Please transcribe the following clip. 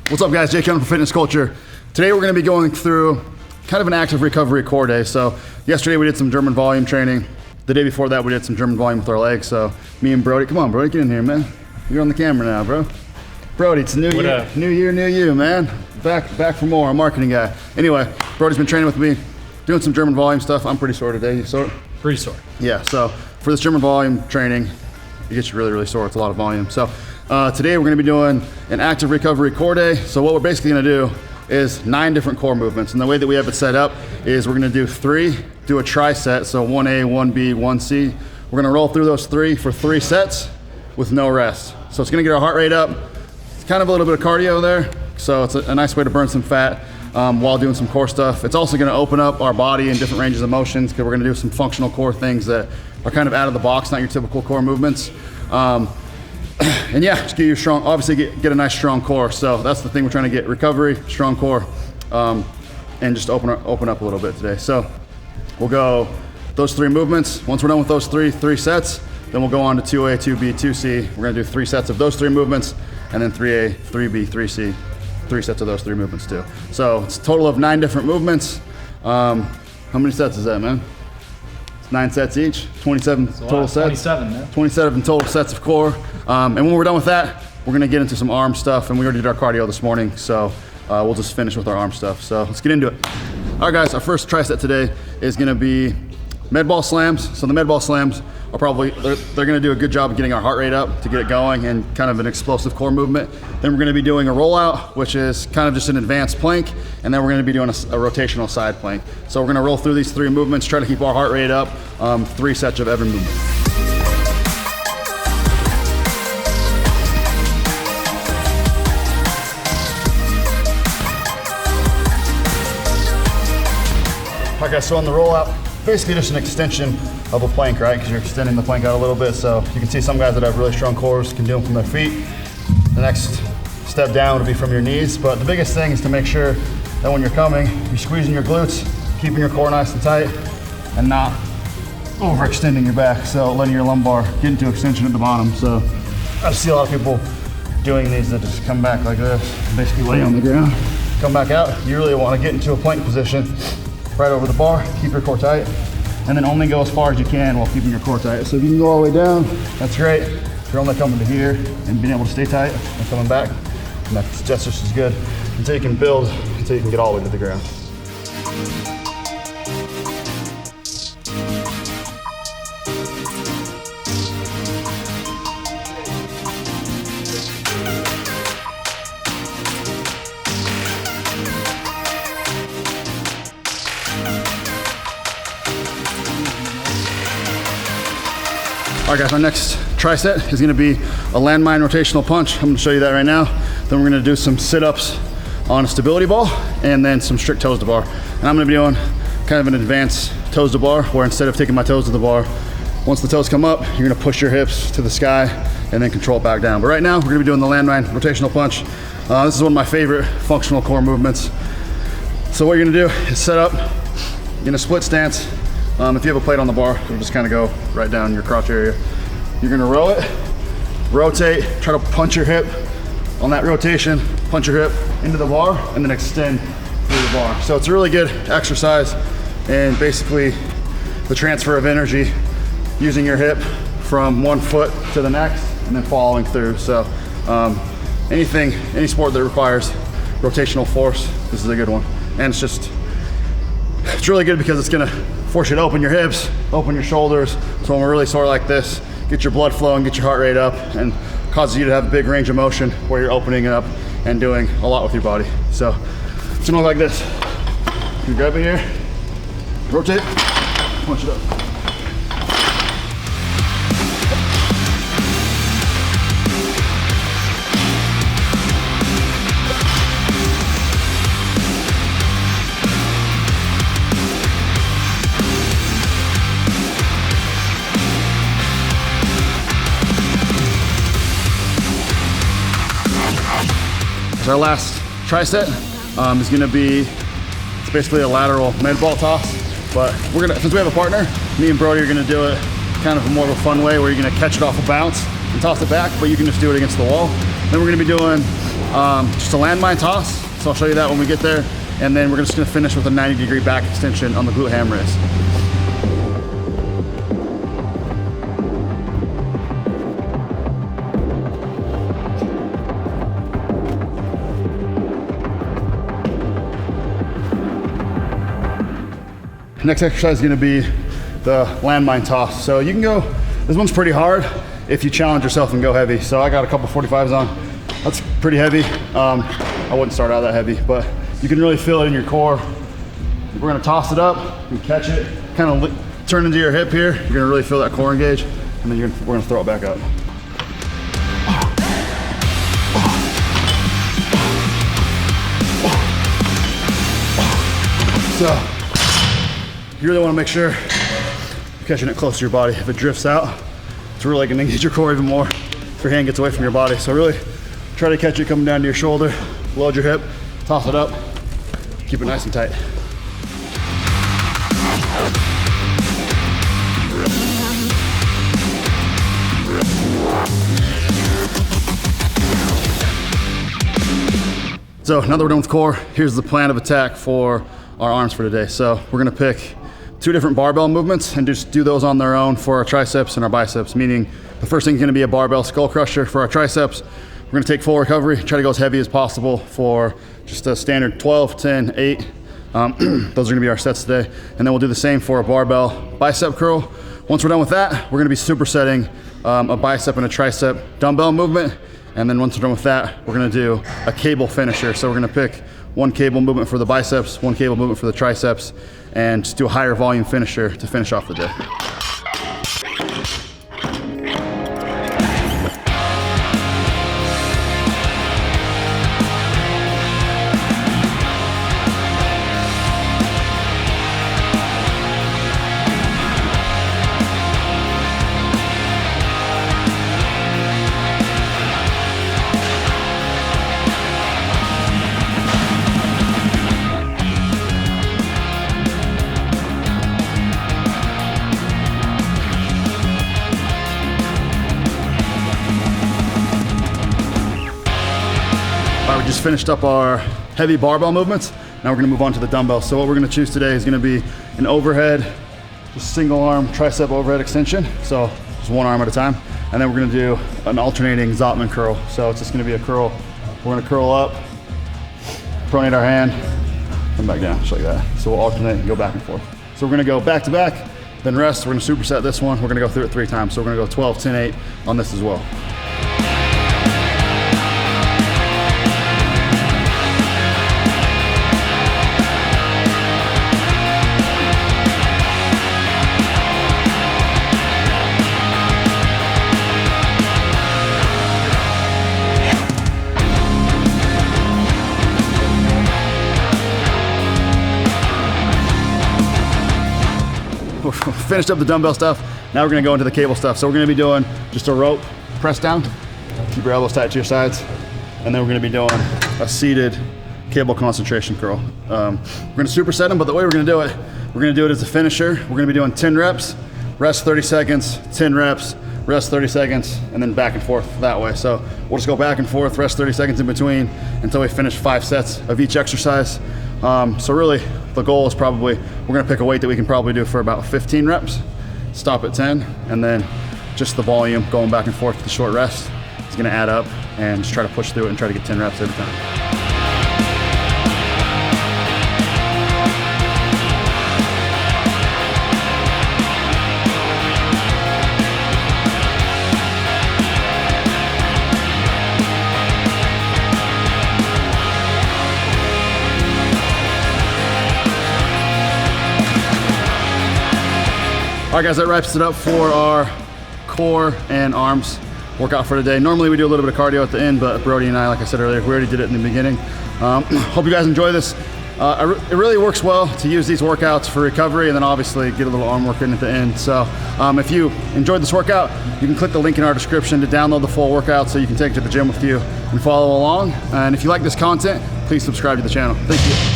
What's up guys, Jake from Fitness Culture. Today we're going to be going through kind of an active recovery core day. So yesterday we did some German volume training. The day before that we did some German volume with our legs. So me and Brody, come on Brody, get in here man. You're on the camera now bro. Brody, it's a new year, new year, new you man. Back for more, a marketing guy. Anyway, Brody's been training with me, doing some German volume stuff. I'm pretty sore today, you sore? Pretty sore. Yeah, so for this German volume training, it gets you really, really sore. It's a lot of volume. So today we're gonna be doing an active recovery core day. So what we're basically gonna do is 9 different core movements. And the way that we have it set up is we're gonna do 3, do a tri-set. So 1A, 1B, 1C. We're gonna roll through those 3 for 3 sets with no rest. So it's gonna get our heart rate up. It's kind of a little bit of cardio there. So it's a nice way to burn some fat while doing some core stuff. It's also gonna open up our body in different ranges of motions because we're gonna do some functional core things that are kind of out of the box, not your typical core movements. And yeah, just get you strong, obviously get a nice strong core. So that's the thing we're trying to get, recovery, strong core, and just open up a little bit today. So we'll go those 3 movements. Once we're done with those three sets, then we'll go on to 2A, 2B, 2C. We're gonna do 3 sets of those 3 movements, and then 3A, 3B, 3C, 3 sets of those 3 movements too. So it's a total of 9 different movements. How many sets is that, man? 9 sets each, 27 total sets. 27, man. 27 total sets of core. And when we're done with that, we're gonna get into some arm stuff, and we already did our cardio this morning, so we'll just finish with our arm stuff. So let's get into it. All right guys, our first tri-set today is gonna be med ball slams. So the med ball slams are probably, they're gonna do a good job of getting our heart rate up to get it going and kind of an explosive core movement. Then we're gonna be doing a rollout, which is kind of just an advanced plank. And then we're gonna be doing a rotational side plank. So we're gonna roll through these 3 movements, try to keep our heart rate up, 3 sets of every movement. All right guys, so on the rollout, basically just an extension of a plank, right? Because you're extending the plank out a little bit. So you can see some guys that have really strong cores can do them from their feet. The next step down would be from your knees. But the biggest thing is to make sure that when you're coming, you're squeezing your glutes, keeping your core nice and tight, and not overextending your back. So letting your lumbar get into extension at the bottom. So I see a lot of people doing these that just come back like this, basically lay on the ground, come back out. You really want to get into a plank position, right over the bar, keep your core tight, and then only go as far as you can while keeping your core tight. So if you can go all the way down, that's great. If you're only coming to here and being able to stay tight and coming back, that's just as good until you can build, until you can get all the way to the ground. All right guys, our next tri-set is gonna be a landmine rotational punch. I'm gonna show you that right now. Then we're gonna do some sit-ups on a stability ball and then some strict toes to bar. And I'm gonna be doing kind of an advanced toes to bar where instead of taking my toes to the bar, once the toes come up, you're gonna push your hips to the sky and then control it back down. But right now, we're gonna be doing the landmine rotational punch. This is one of my favorite functional core movements. So what you're gonna do is set up in a split stance. If you have a plate on the bar, it'll just kind of go right down your crotch area. You're gonna row it, rotate, try to punch your hip on that rotation, punch your hip into the bar, and then extend through the bar. So it's a really good exercise, and basically the transfer of energy using your hip from one foot to the next, and then following through. So any sport that requires rotational force, this is a good one. And it's really good because it's gonna force you to open your hips, open your shoulders. So when we're really sore like this, get your blood flowing, get your heart rate up, and causes you to have a big range of motion where you're opening it up and doing a lot with your body. So it's gonna look like this. You grab it here, rotate, punch it up. Our last tri-set is gonna be, it's basically a lateral med ball toss, but since we have a partner, me and Brody are gonna do it kind of more of a fun way where you're gonna catch it off a bounce and toss it back, but you can just do it against the wall. Then we're gonna be doing just a landmine toss. So I'll show you that when we get there. And then we're just gonna finish with a 90-degree back extension on the glute ham raise. Next exercise is gonna be the landmine toss. So you can go, this one's pretty hard if you challenge yourself and go heavy. So I got a couple 45s on. That's pretty heavy. I wouldn't start out that heavy, but you can really feel it in your core. We're gonna toss it up, you catch it, kind of turn into your hip here. You're gonna really feel that core engage, and then we're gonna throw it back up. So, you really wanna make sure you're catching it close to your body. If it drifts out, it's really gonna engage your core even more if your hand gets away from your body. So really try to catch it coming down to your shoulder, load your hip, toss it up, keep it nice and tight. So now that we're done with core, here's the plan of attack for our arms for today. So we're gonna pick 2 different barbell movements and just do those on their own for our triceps and our biceps, meaning the first thing is gonna be a barbell skull crusher for our triceps. We're gonna take full recovery, try to go as heavy as possible for just a standard 12, 10, 8. Those are gonna be our sets today. And then we'll do the same for a barbell bicep curl. Once we're done with that, we're gonna be supersetting a bicep and a tricep dumbbell movement. And then once we're done with that, we're gonna do a cable finisher. So we're gonna pick 1 cable movement for the biceps, 1 cable movement for the triceps, and just do a higher volume finisher to finish off the day. We just finished up our heavy barbell movements. Now we're gonna move on to the dumbbells. So what we're gonna choose today is gonna be an overhead, just single arm tricep overhead extension. So just 1 arm at a time. And then we're gonna do an alternating ZOTTMAN curl. So it's just gonna be a curl. We're gonna curl up, pronate our hand, come back down, just like that. So we'll alternate and go back and forth. So we're gonna go back to back, then rest. We're gonna superset this one. We're gonna go through it 3 times. So we're gonna go 12, 10, 8 on this as well. Finished up the dumbbell stuff. Now we're gonna go into the cable stuff. So we're gonna be doing just a rope press down. Keep your elbows tight to your sides. And then we're gonna be doing a seated cable concentration curl. We're gonna superset them, but the way we're gonna do it as a finisher. We're gonna be doing 10 reps, rest 30 seconds, 10 reps, rest 30 seconds, and then back and forth that way. So we'll just go back and forth, rest 30 seconds in between until we finish 5 sets of each exercise. So really, the goal is probably, we're gonna pick a weight that we can probably do for about 15 reps, stop at 10, and then just the volume going back and forth with the short rest is gonna add up, and just try to push through it and try to get 10 reps every time. All right guys, that wraps it up for our core and arms workout for today. Normally we do a little bit of cardio at the end, but Brody and I, like I said earlier, we already did it in the beginning. Hope you guys enjoy this. It really works well to use these workouts for recovery, and then obviously get a little arm work in at the end. So if you enjoyed this workout, you can click the link in our description to download the full workout so you can take it to the gym with you and follow along. And if you like this content, please subscribe to the channel. Thank you.